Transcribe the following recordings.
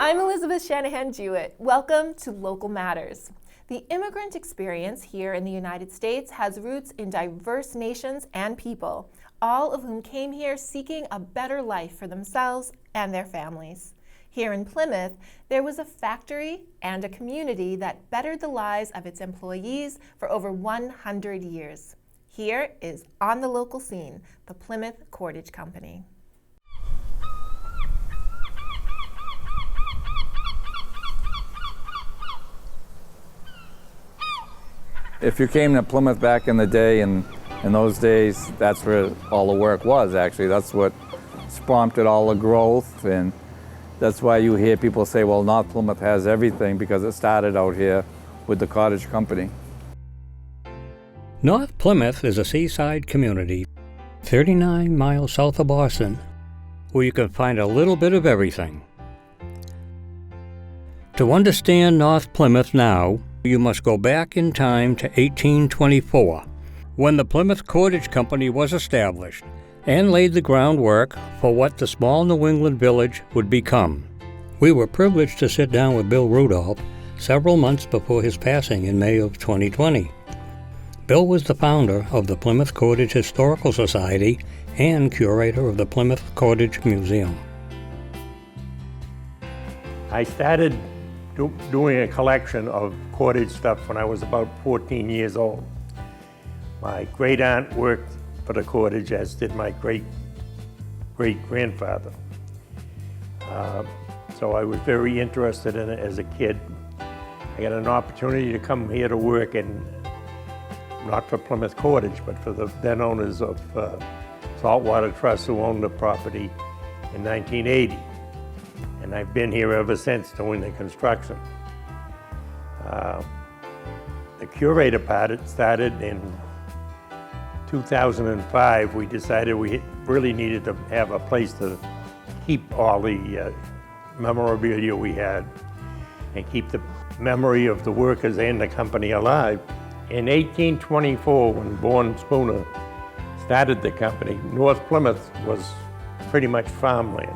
I'm Elizabeth Shanahan Jewett. Welcome to Local Matters. The immigrant experience here in the United States has roots in diverse nations and people, all of whom came here seeking a better life for themselves and their families. Here in Plymouth, there was a factory and a community that bettered the lives of its employees for over 100 years. Here is On the Local Scene, the Plymouth Cordage Company. If you came to Plymouth back in the day, and in those days, that's where all the work was, actually. That's what prompted all the growth, and that's why you hear people say, well, North Plymouth has everything, because it started out here with the Cordage Company. North Plymouth is a seaside community 39 miles south of Boston, where you can find a little bit of everything. To understand North Plymouth now, you must go back in time to 1824, when the Plymouth Cordage Company was established and laid the groundwork for what the small New England village would become. We were privileged to sit down with Bill Rudolph several months before his passing in May of 2020. Bill was the founder of the Plymouth Cordage Historical Society and curator of the Plymouth Cordage Museum. I started doing a collection of cordage stuff when I was about 14 years old. My great aunt worked for the cordage, as did my great grandfather. So I was very interested in it as a kid. I got an opportunity to come here to work, and not for Plymouth Cordage, but for the then owners of Saltwater Trust, who owned the property in 1980. And I've been here ever since doing the construction. The curator part, it started in 2005. We decided we really needed to have a place to keep all the memorabilia we had and keep the memory of the workers and the company alive. In 1824, when Bourne Spooner started the company, North Plymouth was pretty much farmland.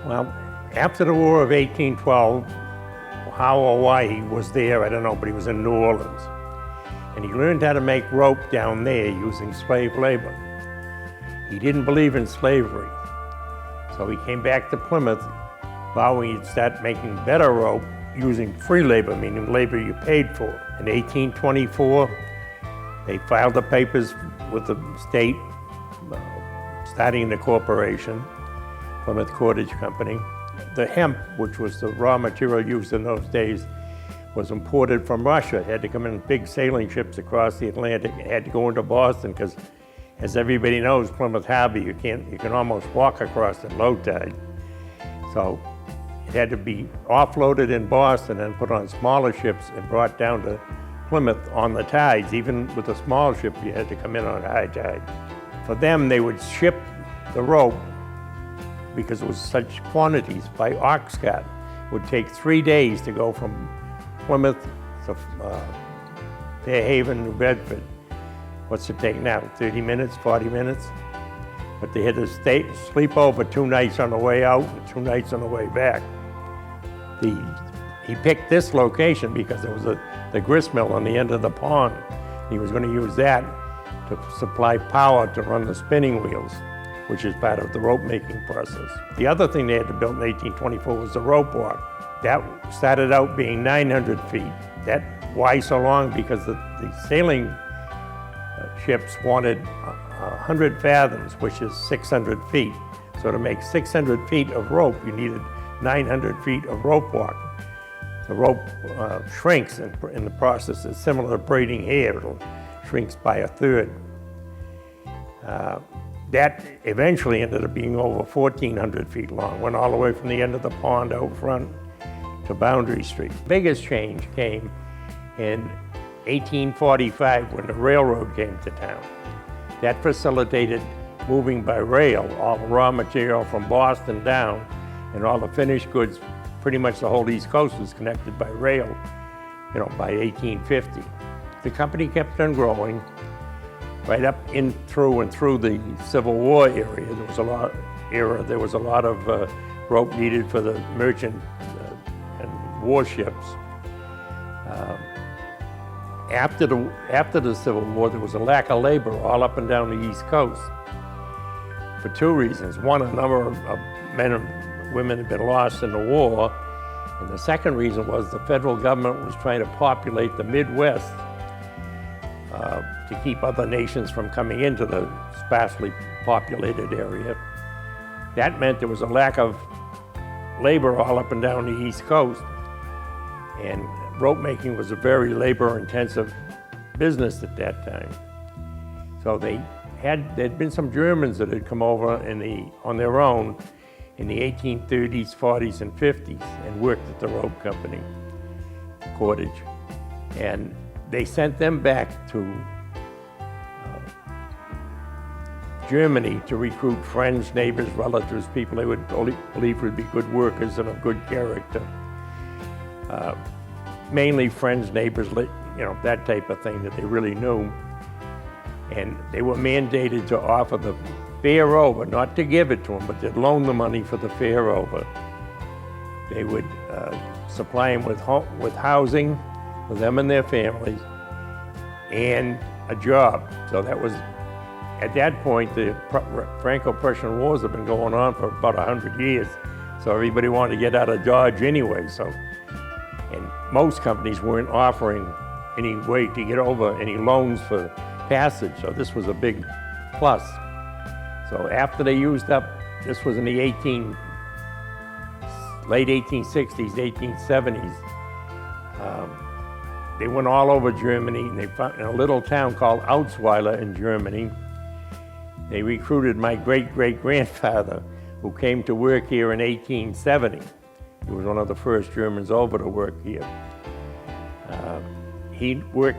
Well, after the War of 1812, how or why he was there, I don't know, but he was in New Orleans. And he learned how to make rope down there using slave labor. He didn't believe in slavery. So he came back to Plymouth, vowing he'd start making better rope using free labor, meaning labor you paid for. In 1824, they filed the papers with the state, starting the corporation, Plymouth Cordage Company. The hemp, which was the raw material used in those days, was imported from Russia. It had to come in big sailing ships across the Atlantic. It had to go into Boston because, as everybody knows, Plymouth Harbor, you can almost walk across at low tide. So it had to be offloaded in Boston and put on smaller ships and brought down to Plymouth on the tides. Even with a small ship, you had to come in on high tide. For them, they would ship the rope, because it was such quantities, by ox cart. It would take 3 days to go from Plymouth to Fairhaven, New Bedford. What's it take now, 30 minutes, 40 minutes? But they had to sleep over 2 nights on the way out and 2 nights on the way back. He picked this location because there was the grist mill on the end of the pond. He was going to use that to supply power to run the spinning wheels, which is part of the rope making process. The other thing they had to build in 1824 was the rope walk. That started out being 900 feet. That why so long? Because the sailing ships wanted 100 fathoms, which is 600 feet. So to make 600 feet of rope, you needed 900 feet of rope walk. The rope shrinks in the process. It's similar to braiding hair. It shrinks by 1/3. That eventually ended up being over 1,400 feet long, went all the way from the end of the pond out front to Boundary Street. The biggest change came in 1845 when the railroad came to town. That facilitated moving by rail all the raw material from Boston down, and all the finished goods, pretty much the whole East Coast was connected by rail, by 1850. The company kept on growing. Right up through the Civil War area, there was a lot of rope needed for the merchant and warships. After the Civil War, there was a lack of labor all up and down the East Coast for two reasons. One, a number of men and women had been lost in the war, and the second reason was the federal government was trying to populate the Midwest to keep other nations from coming into the sparsely populated area. That meant there was a lack of labor all up and down the East Coast, and rope making was a very labor-intensive business at that time. So there'd been some Germans that had come over on their own in the 1830s, 40s, and 50s and worked at the rope company, Cordage. And they sent them back to Germany to recruit friends, neighbors, relatives, people they would believe would be good workers and of good character. Mainly friends, neighbors, that type of thing that they really knew. And they were mandated to offer the fare over, not to give it to them, but they'd loan the money for the fare over. They would supply them with housing for them and their families and a job. So that was, at that point, the Franco-Prussian Wars have been going on for about 100 years. So everybody wanted to get out of Dodge anyway. And most companies weren't offering any way to get over, any loans for passage. So this was a big plus. So after they used up, this was in the late 1860s, 1870s, they went all over Germany, and they found in a little town called Autzweiler in Germany. They recruited my great-great-grandfather, who came to work here in 1870. He was one of the first Germans over to work here. He worked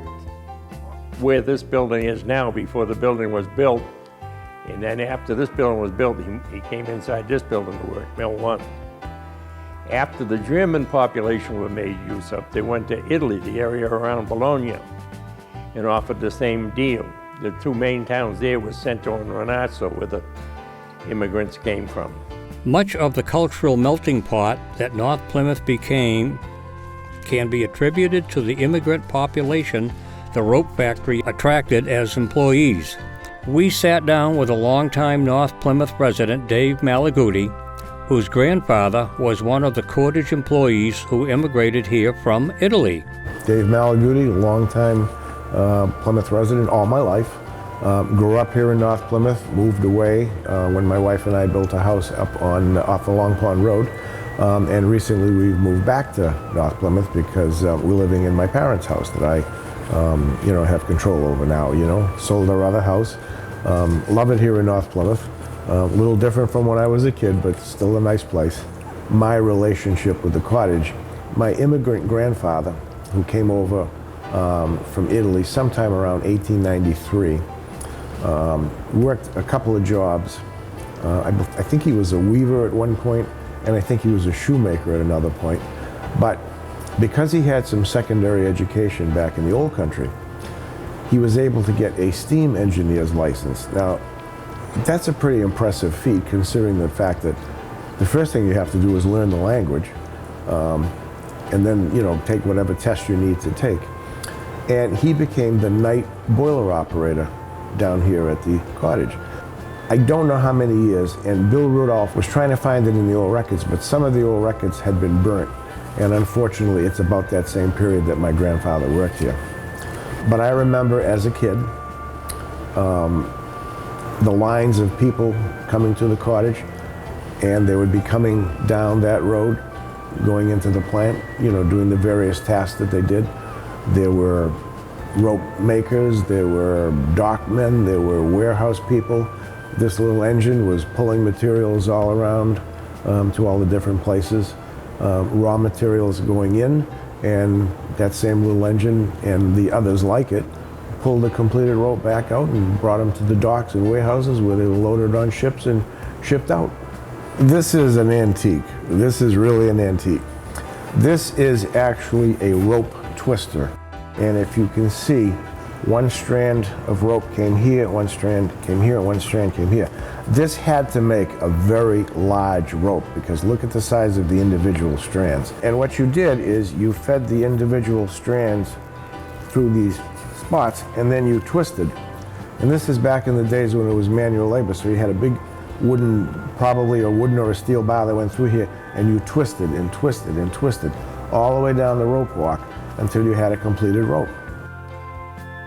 where this building is now before the building was built. And then after this building was built, he came inside this building to work, Mill 1. After the German population were made use of, they went to Italy, the area around Bologna, and offered the same deal. The two main towns there were Cento and Renazzo, where the immigrants came from. Much of the cultural melting pot that North Plymouth became can be attributed to the immigrant population the rope factory attracted as employees. We sat down with a longtime North Plymouth resident, Dave MALAGUTI, whose grandfather was one of the cordage employees who immigrated here from Italy. Dave MALAGUTI, longtime Plymouth resident all my life. Grew up here in North Plymouth, moved away when my wife and I built a house up off the Long Pond Road. And recently we've moved back to North Plymouth because we're living in my parents' house that I have control over now, Sold our other house. Love it here in North Plymouth. A little different from when I was a kid, but still a nice place. My relationship with the cottage, my immigrant grandfather, who came over from Italy sometime around 1893, worked a couple of jobs. I think he was a weaver at one point, and I think he was a shoemaker at another point. But because he had some secondary education back in the old country, he was able to get a steam engineer's license. Now, that's a pretty impressive feat, considering the fact that the first thing you have to do is learn the language, and then, take whatever test you need to take. And he became the night boiler operator down here at the cottage. I don't know how many years, and Bill Rudolph was trying to find it in the old records, but some of the old records had been burnt. And unfortunately, it's about that same period that my grandfather worked here. But I remember as a kid, the lines of people coming to the cottage, and they would be coming down that road, going into the plant, doing the various tasks that they did. There were rope makers, there were dockmen, there were warehouse people. This little engine was pulling materials all around to all the different places. Raw materials going in, and that same little engine and the others like it pulled the completed rope back out and brought them to the docks and warehouses where they were loaded on ships and shipped out. This is an antique. This is really an antique. This is actually a rope twister. And if you can see, one strand of rope came here, one strand came here, one strand came here. This had to make a very large rope because look at the size of the individual strands. And what you did is you fed the individual strands through these spots and then you twisted. And this is back in the days when it was manual labor, so you had a big wooden, probably a wooden or a steel bar that went through here, and you twisted and twisted and twisted all the way down the rope walk until you had a completed rope.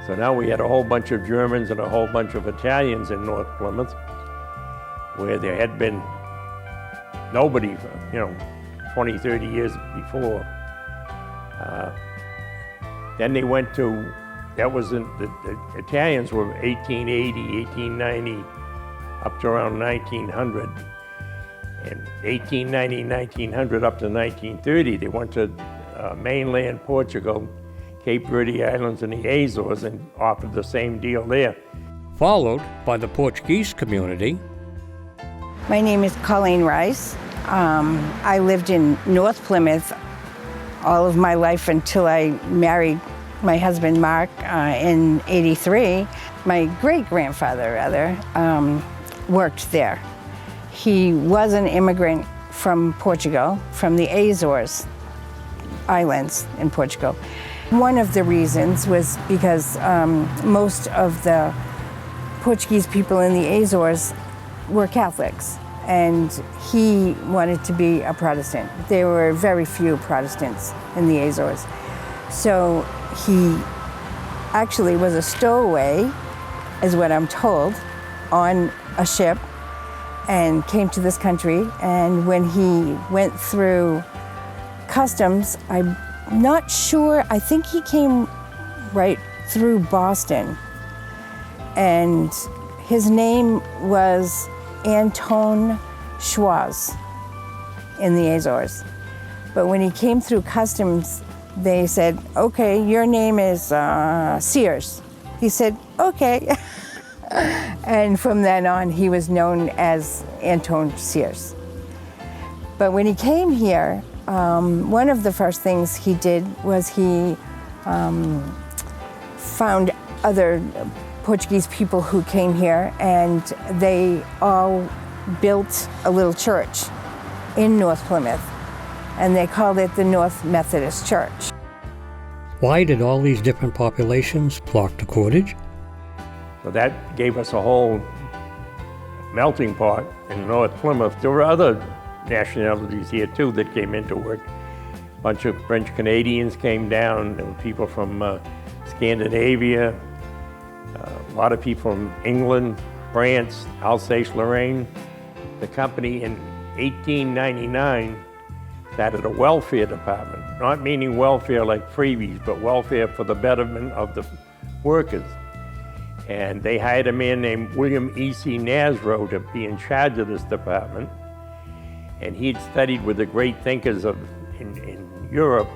So now we had a whole bunch of Germans and a whole bunch of Italians in North Plymouth, where there had been nobody for, 20, 30 years before. Then they went to, the Italians were 1880, 1890, up to around 1900. And 1890, 1900 up to 1930, they went to mainland Portugal, Cape Verde Islands and the Azores and offered the same deal there. Followed by the Portuguese community. My name is Colleen Rice. I lived in North Plymouth all of my life until I married my husband Mark in '83. My great-grandfather, rather, worked there. He was an immigrant from Portugal, from the Azores Islands in Portugal. One of the reasons was because most of the Portuguese people in the Azores were Catholics, and he wanted to be a Protestant. There were very few Protestants in the Azores. So he actually was a stowaway, is what I'm told, on a ship and came to this country. And when he went through customs, I'm not sure, I think he came right through Boston. And his name was Anton Schwarz in the Azores. But when he came through customs, they said, okay, your name is Sears. He said, okay. And from then on, he was known as Anton Sears. But when he came here, one of the first things he did was he found other Portuguese people who came here, and they all built a little church in North Plymouth, and they called it the North Methodist Church. Why did all these different populations flock to Cordage? So that gave us a whole melting pot in North Plymouth. There were other nationalities here too that came into work. A bunch of French Canadians came down. There were people from Scandinavia, a lot of people from England, France, Alsace-Lorraine. The company in 1899 started a welfare department, not meaning welfare like freebies, but welfare for the betterment of the workers. And they hired a man named William E.C. Nasro to be in charge of this department. And he'd studied with the great thinkers in Europe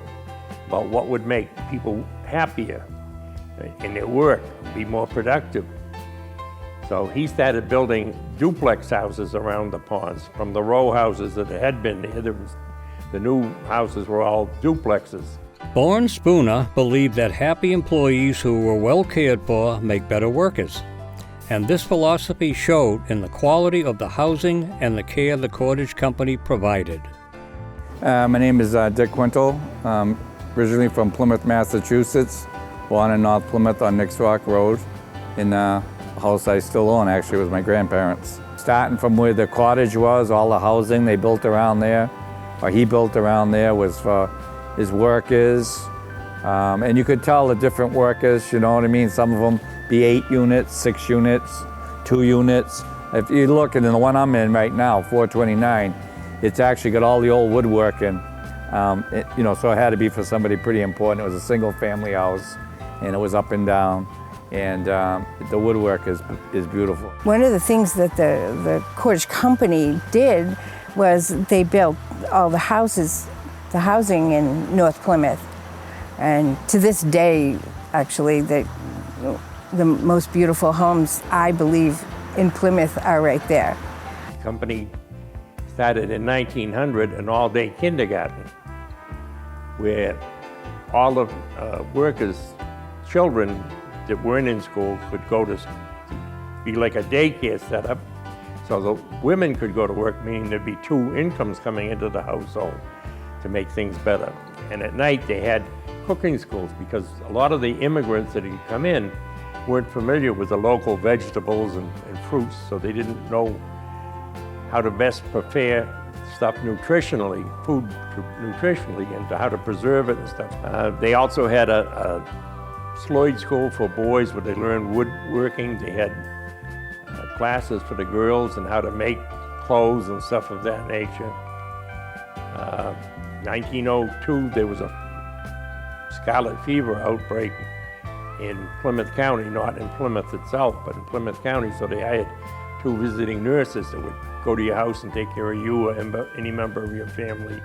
about what would make people happier in their work, be more productive. So he started building duplex houses around the ponds. From the row houses that had been there, the new houses were all duplexes. Bourne Spooner believed that happy employees who were well cared for make better workers. And this philosophy showed in the quality of the housing and the care the Cordage Company provided. My name is Dick Quintal. Originally from Plymouth, Massachusetts. Born in North Plymouth on Nix Rock Road. In a house I still own, actually, with my grandparents. Starting from where the cottage was, all the housing they built around there, or he built around there, was for his workers. And you could tell the different workers, you know what I mean? Some of them be 8 units, 6 units, 2 units. If you look at the one I'm in right now, 429, it's actually got all the old woodworking. So it had to be for somebody pretty important. It was a single family house, and it was up and down. And the woodwork is beautiful. One of the things that the Cordage Company did was they built all the houses, the housing in North Plymouth. And to this day, actually, the most beautiful homes, I believe, in Plymouth are right there. The company started in 1900 an all-day kindergarten where all the workers' children that weren't in school could go to be like a daycare setup. So the women could go to work, meaning there'd be two incomes coming into the household to make things better. And at night they had cooking schools because a lot of the immigrants that had come in weren't familiar with the local vegetables and fruits, so they didn't know how to best prepare stuff nutritionally, and how to preserve it and stuff. They also had a Sloyd school for boys where they learned woodworking. They had classes for the girls and how to make clothes and stuff of that nature. 1902, there was a scarlet fever outbreak in Plymouth County, not in Plymouth itself, but in Plymouth County, so they hired two visiting nurses that would go to your house and take care of you or any member of your family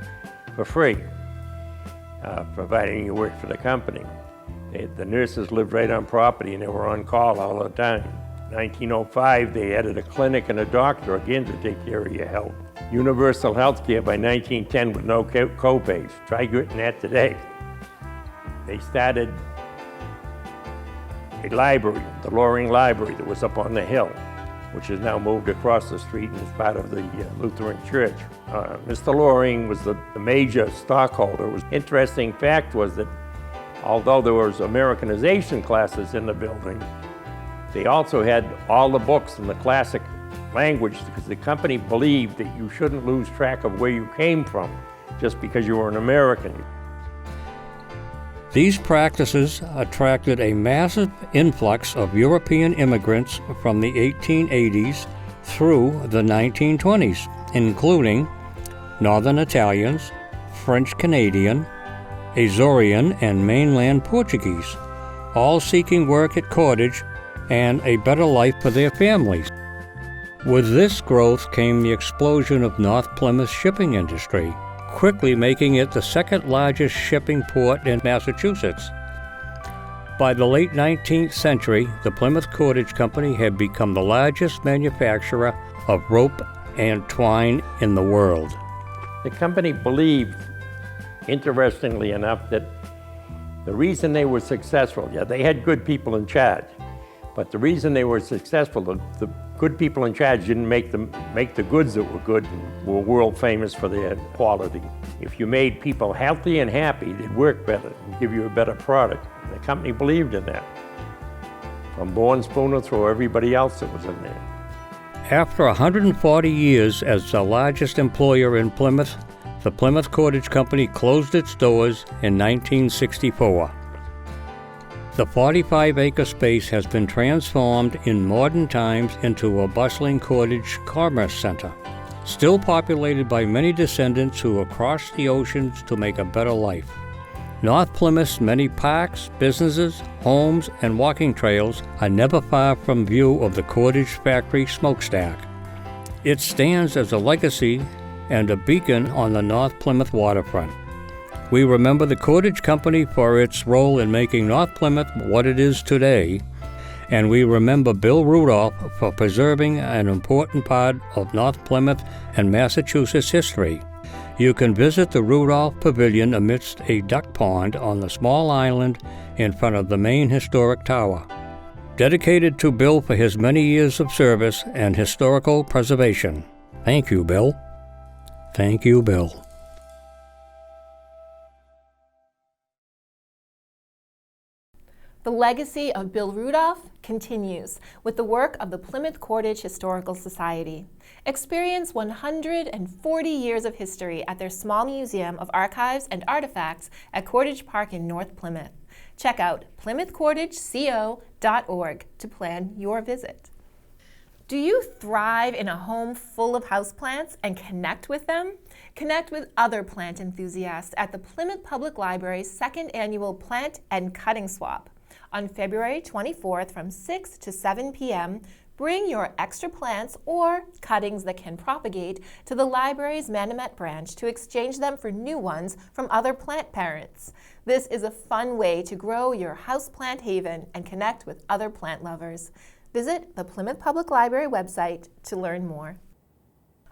for free, providing you worked for the company. The nurses lived right on property and they were on call all the time. 1905, they added a clinic and a doctor, again, to take care of your health. Universal health care by 1910 with no co-pays. Try getting that today. They started a library, the Loring Library, that was up on the hill, which has now moved across the street and is part of the Lutheran Church. Mr. Loring was the major stockholder. Interesting fact was that although there was Americanization classes in the building, they also had all the books in the classic language because the company believed that you shouldn't lose track of where you came from just because you were an American. These practices attracted a massive influx of European immigrants from the 1880s through the 1920s, including Northern Italians, French Canadian, Azorean, and mainland Portuguese, all seeking work at Cordage and a better life for their families. With this growth came the explosion of North Plymouth's shipping industry, quickly making it the second largest shipping port in Massachusetts. By the late 19th century, the Plymouth Cordage Company had become the largest manufacturer of rope and twine in the world. The company believed, interestingly enough, that the reason they were successful, they had good people in charge, but the reason they were successful, the good people in charge didn't make the goods that were good and were world famous for their quality. If you made people healthy and happy, they'd work better and give you a better product. The company believed in that, from Bourne Spooner through everybody else that was in there. After 140 years as the largest employer in Plymouth, the Plymouth Cordage Company closed its doors in 1964. The 45-acre space has been transformed in modern times into a bustling cordage commerce center, still populated by many descendants who have crossed the oceans to make a better life. North Plymouth's many parks, businesses, homes, and walking trails are never far from view of the Cordage Factory smokestack. It stands as a legacy and a beacon on the North Plymouth waterfront. We remember the Cordage Company for its role in making North Plymouth what it is today, and we remember Bill Rudolph for preserving an important part of North Plymouth and Massachusetts history. You can visit the Rudolph Pavilion amidst a duck pond on the small island in front of the main historic tower. Dedicated to Bill for his many years of service and historical preservation. Thank you, Bill. Thank you, Bill. The legacy of Bill Rudolph continues with the work of the Plymouth Cordage Historical Society. Experience 140 years of history at their small museum of archives and artifacts at Cordage Park in North Plymouth. Check out plymouthcordageco.org to plan your visit. Do you thrive in a home full of houseplants and connect with them? Connect with other plant enthusiasts at the Plymouth Public Library's second annual Plant and Cutting Swap. On February 24th from 6 to 7 p.m., bring your extra plants or cuttings that can propagate to the library's Manomet branch to exchange them for new ones from other plant parents. This is a fun way to grow your houseplant haven and connect with other plant lovers. Visit the Plymouth Public Library website to learn more.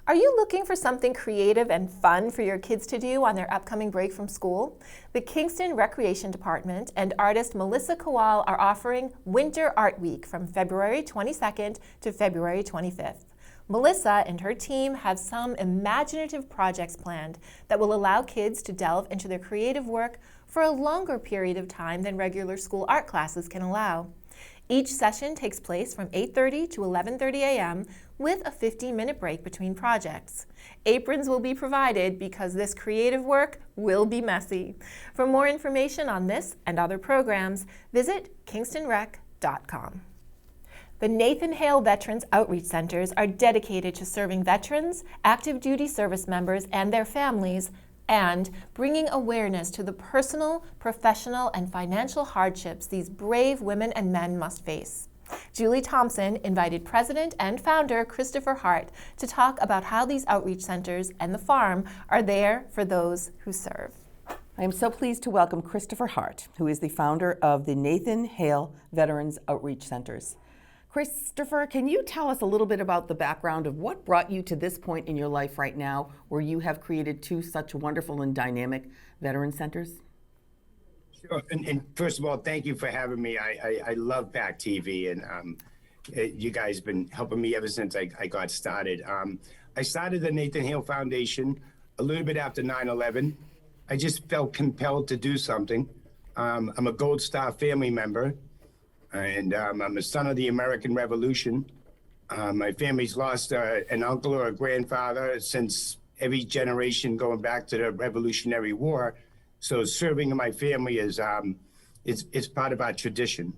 Are you looking for something creative and fun for your kids to do on their upcoming break from school? The Kingston Recreation Department and artist Melissa Kowal are offering Winter Art Week from February 22nd to February 25th. Melissa and her team have some imaginative projects planned that will allow kids to delve into their creative work for a longer period of time than regular school art classes can allow. Each session takes place from 8:30 to 11:30 a.m. with a 15-minute break between projects. Aprons will be provided because this creative work will be messy. For more information on this and other programs, visit kingstonrec.com. The Nathan Hale Veterans Outreach Centers are dedicated to serving veterans, active duty service members, and their families, and bringing awareness to the personal, professional, and financial hardships these brave women and men must face. Julie Thompson invited President and founder Christopher Hart to talk about how these outreach centers and the farm are there for those who serve. I am so pleased to welcome Christopher Hart, who is the founder of the Nathan Hale Veterans Outreach Centers. Christopher, can you tell us a little bit about the background of what brought you to this point in your life right now where you have created two such wonderful and dynamic veteran centers? Sure. And first of all, thank you for having me. I love PACTV, and you guys have been helping me ever since I got started. I started the Nathan Hale Foundation a little bit after 9/11. I just felt compelled to do something. I'm a Gold Star family member, and I'm a son of the American Revolution. My family's lost an uncle or a grandfather since every generation going back to the Revolutionary War. So serving in my family is part of our tradition.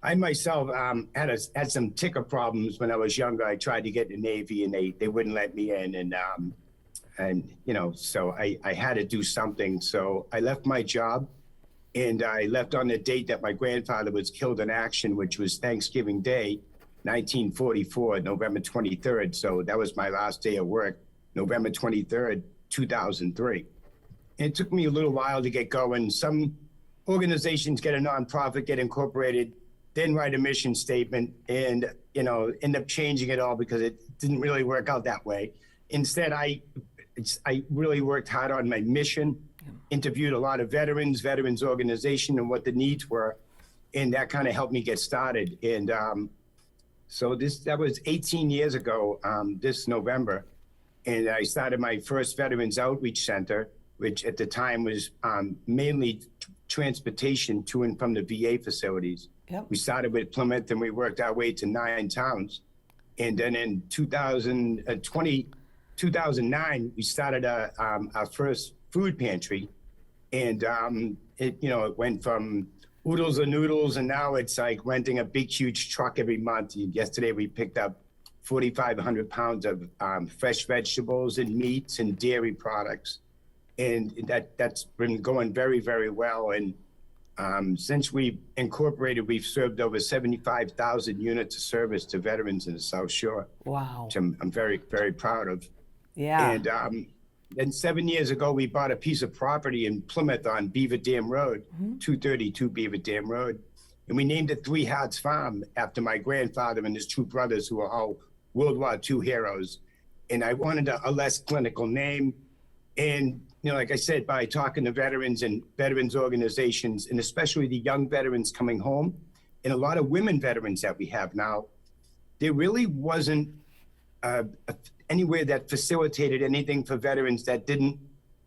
I myself had some ticker problems when I was younger. I tried to get in the Navy and they wouldn't let me in, and you know, so I had to do something. So I left my job. And I left on the date that my grandfather was killed in action, which was Thanksgiving Day, 1944, November 23rd. So that was my last day of work, November 23rd, 2003. And it took me a little while to get going. Some organizations get a nonprofit, get incorporated, then write a mission statement, and end up changing it all because it didn't really work out that way. Instead, I really worked hard on my mission. Interviewed a lot of veterans organization and what the needs were, and that kind of helped me get started. And so that was 18 years ago this November, and I started my first Veterans Outreach Center, which at the time was mainly transportation to and from the VA facilities. Yep. We started with Plymouth and we worked our way to 9 towns. And then in 2009, we started our first food pantry, and it went from oodles and noodles, and now it's like renting a big huge truck every month. Yesterday we picked up 4,500 pounds of fresh vegetables and meats and dairy products, and that's been going very, very well. And since we incorporated, we've served over 75,000 units of service to veterans in the South Shore. Wow! Which I'm very, very proud of. Yeah. And then 7 years ago, we bought a piece of property in Plymouth on Beaver Dam Road, 232 Beaver Dam Road. And we named it 3 Harts Farm after my grandfather and his 2 brothers who are all World War II heroes. And I wanted a less clinical name. And, like I said, by talking to veterans and veterans organizations, and especially the young veterans coming home, and a lot of women veterans that we have now, there really wasn't anywhere that facilitated anything for veterans that didn't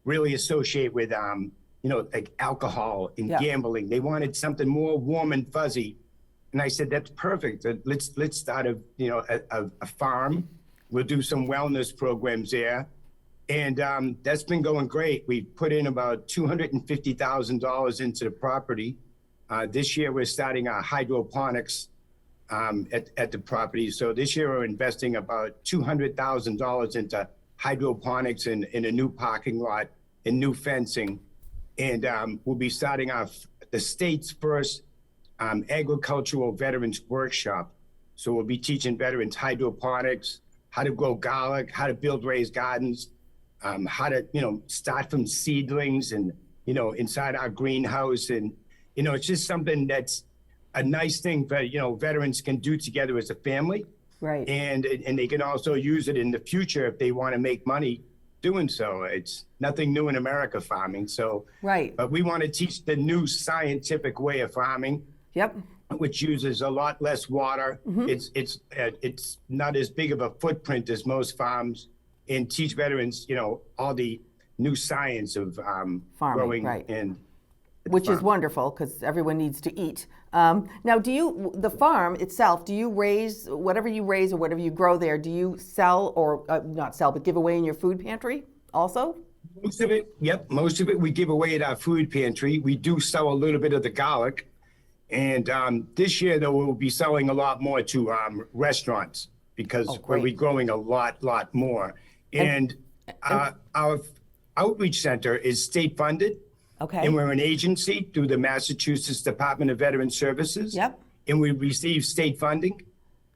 really associate with, like alcohol and gambling. They wanted something more warm and fuzzy. And I said, that's perfect. Let's start a farm. We'll do some wellness programs there. And that's been going great. We put in about $250,000 into the property. This year, we're starting our hydroponics at the property. So this year we're investing about $200,000 into hydroponics and in a new parking lot and new fencing. And we'll be starting the state's first agricultural veterans workshop. So we'll be teaching veterans hydroponics, how to grow garlic, how to build raised gardens, how to, start from seedlings and, inside our greenhouse. And, it's just something that's a nice thing that, veterans can do together as a family. Right. And they can also use it in the future if they want to make money doing so. It's nothing new in America, farming. So, right. But we want to teach the new scientific way of farming. Yep. which uses a lot less water. It's not as big of a footprint as most farms, and teach veterans, all the new science of Farming, growing right. and Which is wonderful because everyone needs to eat. Now, the farm itself, do you raise, whatever you raise or whatever you grow there, do you sell or not sell, but give away in your food pantry also? Most of it we give away at our food pantry. We do sell a little bit of the garlic. And this year, though, we'll be selling a lot more to restaurants because we're growing a lot more. And our outreach center is state funded. Okay. And we're an agency through the Massachusetts Department of Veteran Services. Yep. And we receive state funding.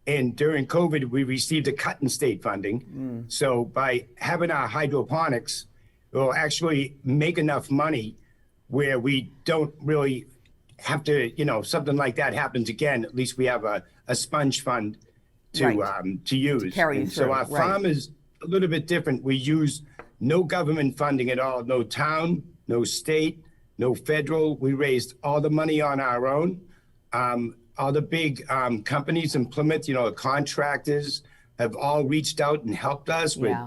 And during COVID, we received a cut in state funding. So by having our hydroponics, we'll actually make enough money where we don't really have to, something like that happens again. At least we have a sponge fund to use. To carry you through. So our farm is a little bit different. We use no government funding at all, no town, no state, no federal. We raised all the money on our own. All the big companies in Plymouth, contractors have all reached out and helped us with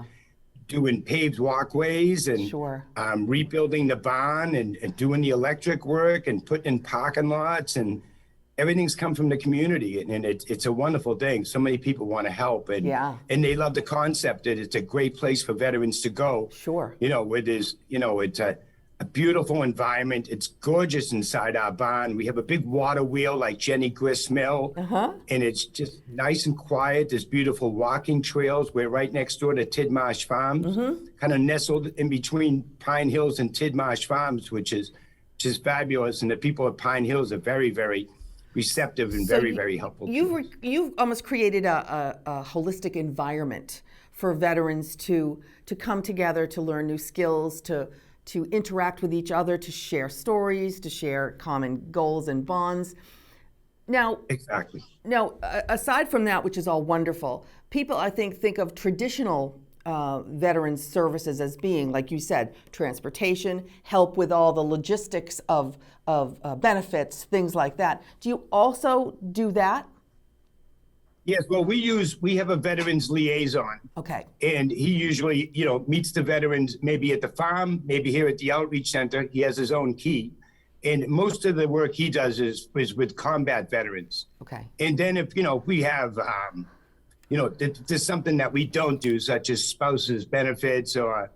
doing paved walkways and rebuilding the barn and doing the electric work and putting in parking lots, and everything's come from the community, and it's a wonderful thing. So many people want to help, and they love the concept that it's a great place for veterans to go. Sure. Where there's, it's a beautiful environment. It's gorgeous inside our barn. We have a big water wheel like Jenny Grist Mill, and it's just nice and quiet. There's beautiful walking trails. We're right next door to Tidmarsh Farms, kind of nestled in between Pine Hills and Tidmarsh Farms, which is fabulous. And the people at Pine Hills are very, very receptive and very helpful. You've almost created a holistic environment for veterans to come together, to learn new skills, to interact with each other, to share stories, to share common goals and bonds. Now, aside from that, which is all wonderful, people, I think of traditional veterans services as being, like you said, transportation, help with all the logistics of benefits, things like that. Do you also do that? Yes, well, we have a veterans liaison. Okay. And he usually, meets the veterans maybe at the farm, maybe here at the outreach center. He has his own key. And most of the work he does is with combat veterans. Okay. And then if we have, there's something that we don't do, such as spouses benefits or,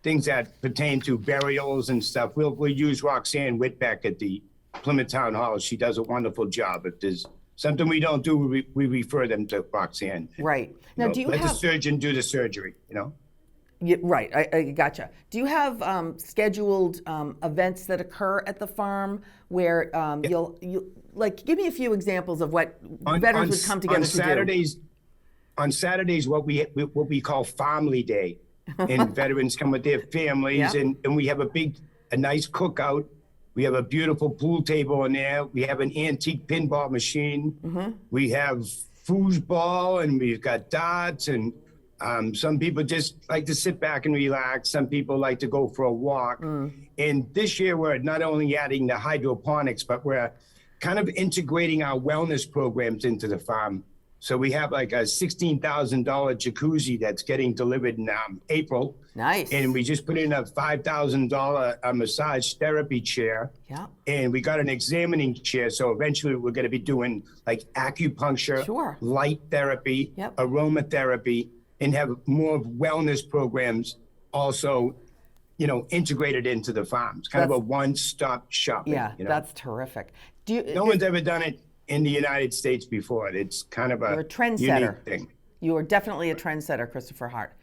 things that pertain to burials and stuff, we'll use Roxanne Whitbeck at the Plymouth Town Hall. She does a wonderful job. If there's something we don't do, we refer them to Roxanne. Right. Now, do you let the surgeon do the surgery, Yeah, right, I gotcha. Do you have scheduled events that occur at the farm where you'll give me a few examples of what veterans would come together to do? On Saturdays, what we call Family Day, and veterans come with their families, and we have a nice cookout. We have a beautiful pool table in there. We have an antique pinball machine. We have foosball, and we've got darts, and some people just like to sit back and relax. Some people like to go for a walk. And this year, we're not only adding the hydroponics, but we're kind of integrating our wellness programs into the farm. So we have like a $16,000 jacuzzi that's getting delivered in April. Nice. And we just put in a $5,000 massage therapy chair. Yeah. And we got an examining chair. So eventually we're going to be doing like acupuncture, light therapy, aromatherapy, and have more wellness programs also, integrated into the farms. Kind of a one-stop shopping. Yeah, that's terrific. No one's ever done it in the United States before. It's kind of You're a trendsetter. unique thing. You are definitely a trendsetter, Christopher Hart.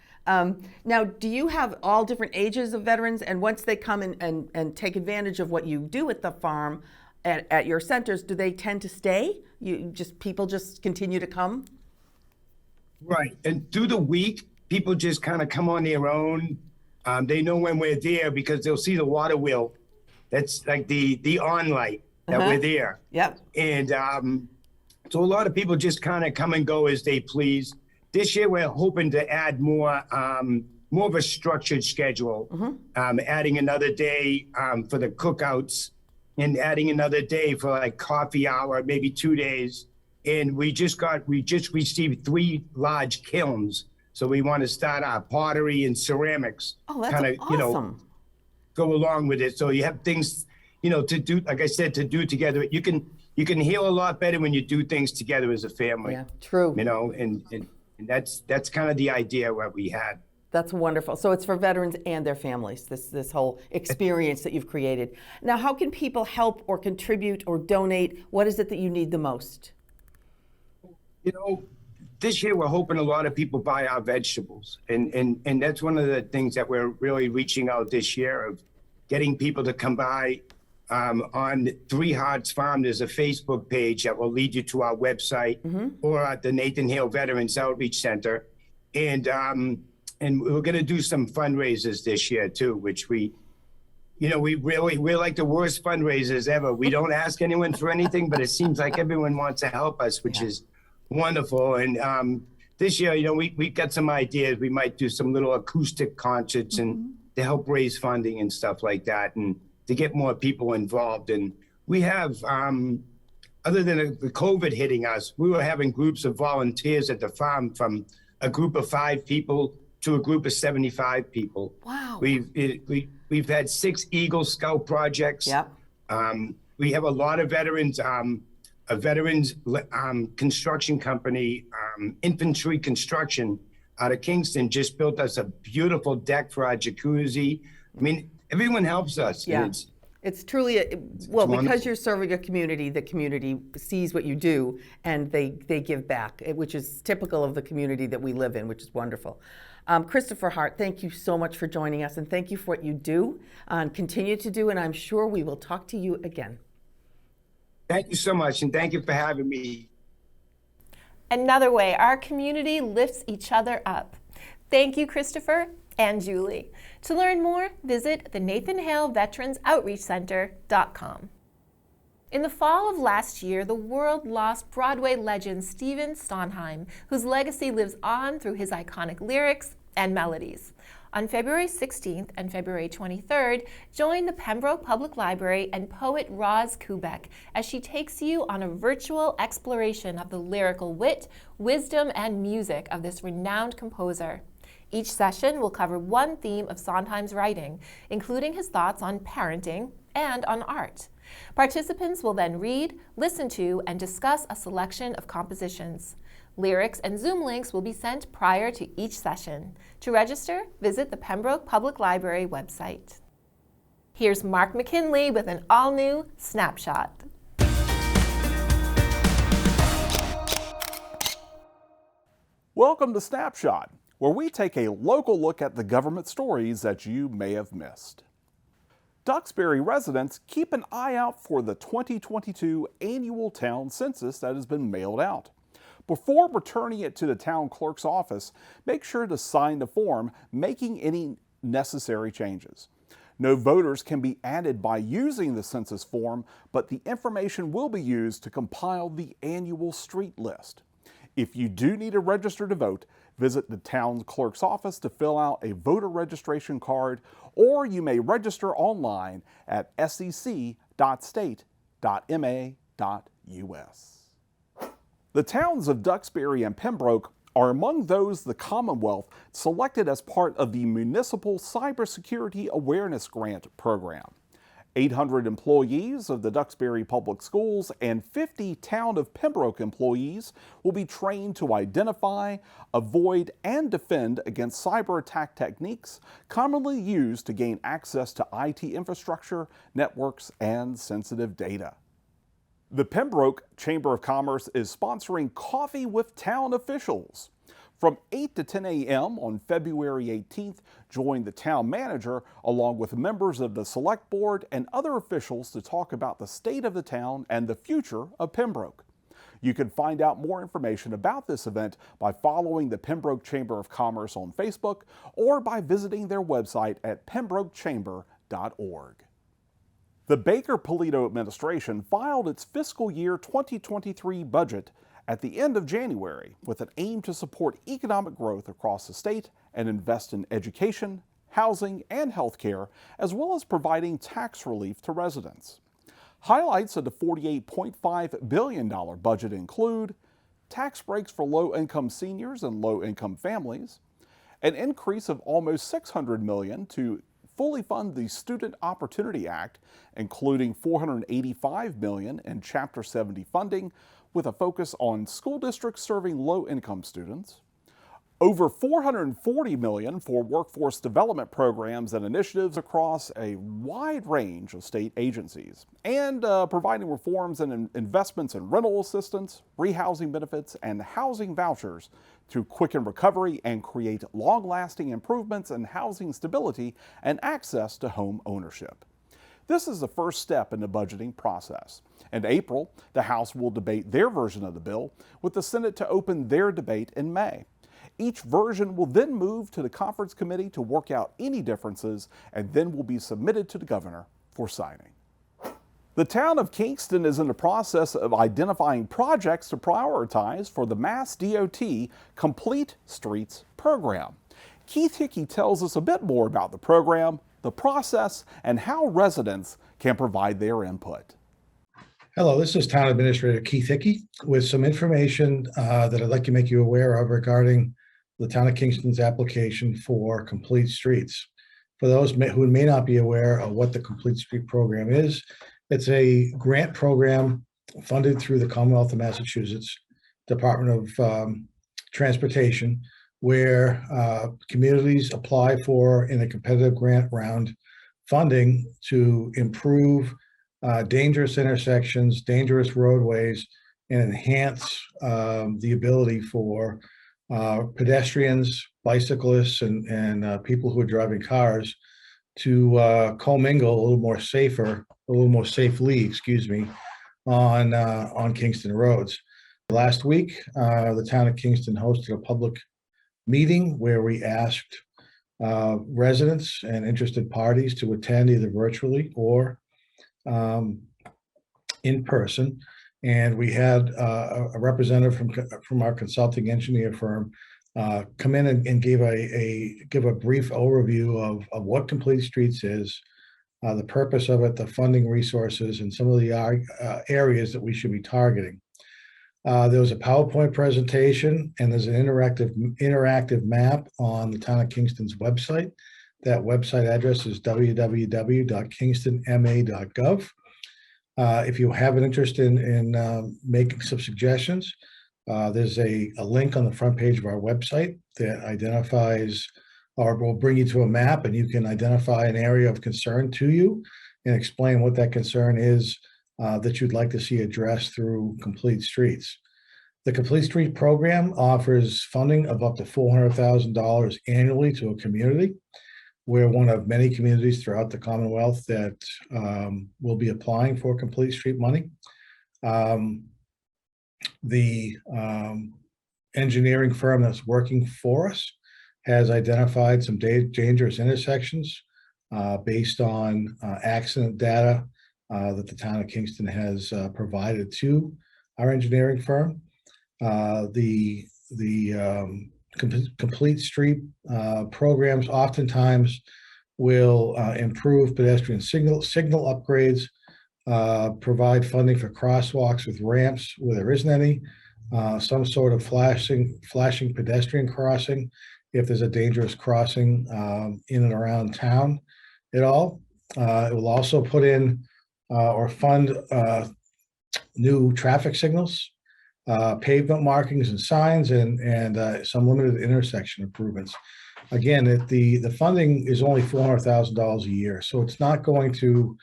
Now, do you have all different ages of veterans? And once they come and take advantage of what you do at the farm, at your centers, do they tend to stay? People just continue to come? Right. And through the week, people just kind of come on their own. They know when we're there because they'll see the water wheel. That's like the on light that we're there. Yep. And so a lot of people just kind of come and go as they please. This year, we're hoping to add more of a structured schedule, adding another day for the cookouts and adding another day for like coffee hour, maybe 2 days. And we just received 3 large kilns. So we want to start our pottery and ceramics. Oh, that's kind of, awesome. go along with it. So you have things, to do, like I said, to do together. You can heal a lot better when you do things together as a family. Yeah, true. And that's kind of the idea what we had. That's wonderful. So it's for veterans and their families, this whole experience that you've created. Now, how can people help or contribute or donate? What is it that you need the most? This year we're hoping a lot of people buy our vegetables. And that's one of the things that we're really reaching out this year, of getting people to come by. On 3 Harts Farm, there's a Facebook page that will lead you to our website, or at the Nathan Hale Veterans Outreach Center. And we're going to do some fundraisers this year too, which we're like the worst fundraisers ever. We don't ask anyone for anything, but it seems like everyone wants to help us, which is wonderful. And this year, we got some ideas. We might do some little acoustic concerts and to help raise funding and stuff like that, and to get more people involved. And we have, other than the COVID hitting us, we were having groups of volunteers at the farm, from a group of 5 people to a group of 75 people. Wow. We've had 6 Eagle Scout projects. Yep. We have a lot of veterans, a veterans construction company, Infantry Construction out of Kingston, just built us a beautiful deck for our jacuzzi. I mean, everyone helps us. Yeah. It's truly, because you're serving a community, the community sees what you do and they give back, which is typical of the community that we live in, which is wonderful. Christopher Hart, thank you so much for joining us, and thank you for what you do and continue to do, and I'm sure we will talk to you again. Thank you so much, and thank you for having me. Another way our community lifts each other up. Thank you, Christopher and Julie. To learn more, visit the Nathan Hale Veterans Outreach Center.com. In the fall of last year, the world lost Broadway legend Stephen Sondheim, whose legacy lives on through his iconic lyrics and melodies. On February 16th and February 23rd, join the Pembroke Public Library and poet Roz Kubek as she takes you on a virtual exploration of the lyrical wit, wisdom, and music of this renowned composer. Each session will cover one theme of Sondheim's writing, including his thoughts on parenting and on art. Participants will then read, listen to, and discuss a selection of compositions. Lyrics and Zoom links will be sent prior to each session. To register, visit the Pembroke Public Library website. Here's Mark McKinley with an all-new Snapshot. Welcome to Snapshot, where we take a local look at the government stories that you may have missed. Duxbury residents, keep an eye out for the 2022 annual town census that has been mailed out. Before returning it to the town clerk's office, make sure to sign the form, making any necessary changes. No voters can be added by using the census form, but the information will be used to compile the annual street list. If you do need to register to vote, visit the town clerk's office to fill out a voter registration card, or you may register online at sec.state.ma.us. The towns of Duxbury and Pembroke are among those the Commonwealth selected as part of the Municipal Cybersecurity Awareness Grant Program. 800 employees of the Duxbury Public Schools and 50 Town of Pembroke employees will be trained to identify, avoid, and defend against cyber attack techniques commonly used to gain access to IT infrastructure, networks, and sensitive data. The Pembroke Chamber of Commerce is sponsoring Coffee with Town Officials. From 8 to 10 a.m. on February 18th, join the town manager along with members of the select board and other officials to talk about the state of the town and the future of Pembroke. You can find out more information about this event by following the Pembroke Chamber of Commerce on Facebook or by visiting their website at pembrokechamber.org. The Baker-Polito administration filed its fiscal year 2023 budget at the end of January with an aim to support economic growth across the state and invest in education, housing, and health care, as well as providing tax relief to residents. Highlights of the $48.5 billion budget include tax breaks for low-income seniors and low-income families, an increase of almost $600 million to fully fund the Student Opportunity Act, including $485 million in Chapter 70 funding with a focus on school districts serving low-income students, over $440 million for workforce development programs and initiatives across a wide range of state agencies, and providing reforms and investments in rental assistance, rehousing benefits, and housing vouchers to quicken recovery and create long-lasting improvements in housing stability and access to home ownership. This is the first step in the budgeting process. In April, the House will debate their version of the bill, with the Senate to open their debate in May. Each version will then move to the conference committee to work out any differences and then will be submitted to the governor for signing. The town of Kingston is in the process of identifying projects to prioritize for the Mass DOT Complete Streets program. Keith Hickey tells us a bit more about the program, the process, and how residents can provide their input. Hello, this is Town Administrator Keith Hickey with some information that I'd like to make you aware of regarding the Town of Kingston's application for Complete Streets. For those who may not be aware of what the Complete Street program is, it's a grant program funded through the Commonwealth of Massachusetts Department of Transportation, where communities apply for, in a competitive grant round, funding to improve dangerous intersections, dangerous roadways, and enhance the ability for pedestrians, bicyclists, and people who are driving cars to commingle a little more safely, on Kingston roads. Last week, the town of Kingston hosted a public meeting where we asked residents and interested parties to attend either virtually or in person. And we had a representative from our consulting engineer firm come in and give a brief overview of what Complete Streets is, the purpose of it, the funding resources, and some of the areas that we should be targeting. There was a PowerPoint presentation, and there's an interactive map on the Town of Kingston's website. That website address is www.kingstonma.gov. If you have an interest in making some suggestions, there's a link on the front page of our website that identifies or will bring you to a map, and you can identify an area of concern to you and explain what that concern is that you'd like to see addressed through Complete Streets. The Complete Street program offers funding of up to $400,000 annually to a community. We're one of many communities throughout the Commonwealth that will be applying for Complete Street money. The engineering firm that's working for us has identified some dangerous intersections based on accident data that the town of Kingston has provided to our engineering firm. The Complete Street programs oftentimes will improve pedestrian signal upgrades, provide funding for crosswalks with ramps where there isn't any, some sort of flashing pedestrian crossing if there's a dangerous crossing in and around town at all. It will also put in or fund new traffic signals, pavement markings and signs, and some limited intersection improvements. Again, the funding is only $400,000 a year, so it's not going to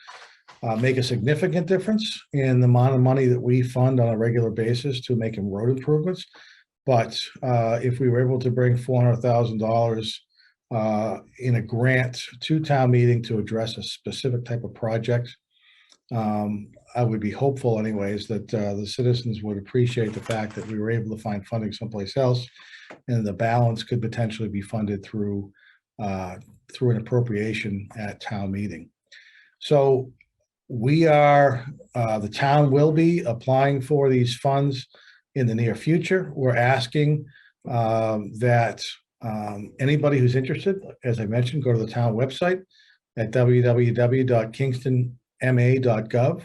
make a significant difference in the amount of money that we fund on a regular basis to make road improvements. But if we were able to bring $400,000 in a grant to town meeting to address a specific type of project, I would be hopeful anyways that the citizens would appreciate the fact that we were able to find funding someplace else, and the balance could potentially be funded through an appropriation at town meeting. So we are, the town will be applying for these funds in the near future. We're asking that anybody who's interested, as I mentioned, go to the town website at www.kingstonma.gov.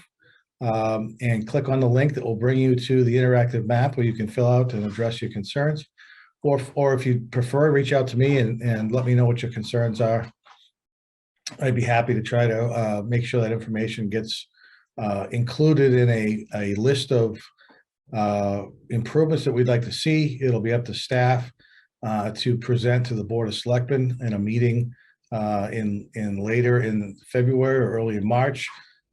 and click on the link that will bring you to the interactive map where you can fill out and address your concerns. Or if you prefer, reach out to me and let me know what your concerns are. I'd be happy to try to make sure that information gets included in a list of improvements that we'd like to see. It'll be up to staff to present to the Board of Selectmen in a meeting in later in February or early in March.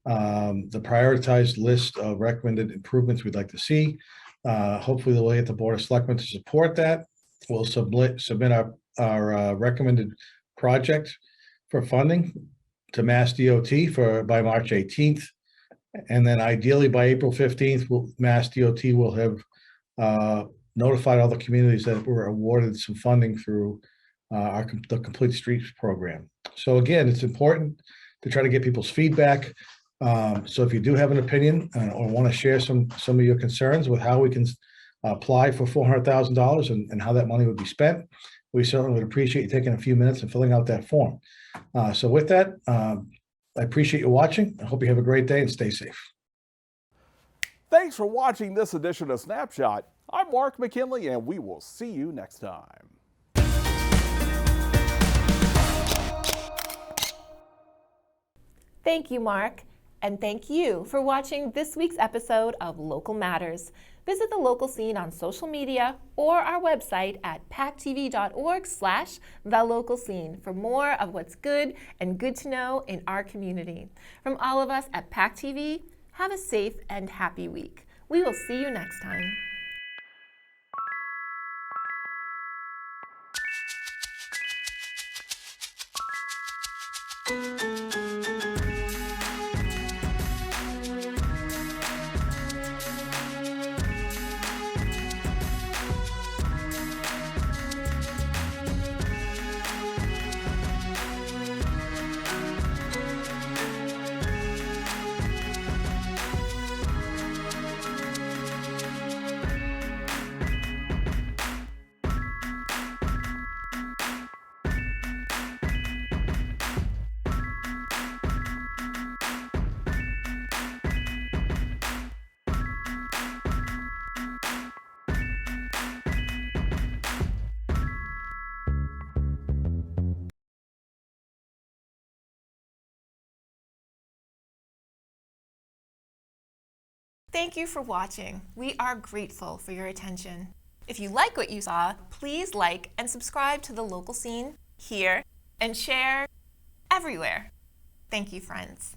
The prioritized list of recommended improvements we'd like to see. Hopefully we'll get the Board of Selectmen to support that. We'll submit our recommended project for funding to Mass DOT by March 18th. And then ideally by April 15th, Mass DOT will have notified all the communities that were awarded some funding through the Complete Streets program. So again, it's important to try to get people's feedback. So if you do have an opinion or want to share some of your concerns with how we can apply for $400,000 and how that money would be spent, we certainly would appreciate you taking a few minutes and filling out that form. So with that, I appreciate you watching. I hope you have a great day and stay safe. Thanks for watching this edition of Snapshot. I'm Mark McKinley, and we will see you next time. Thank you, Mark. And thank you for watching this week's episode of Local Matters. Visit the local scene on social media or our website at pactv.org/thelocalscene for more of what's good and good to know in our community. From all of us at PACTV, have a safe and happy week. We will see you next time. Thank you for watching. We are grateful for your attention. If you like what you saw, please like and subscribe to The Local Scene here and share everywhere. Thank you, friends.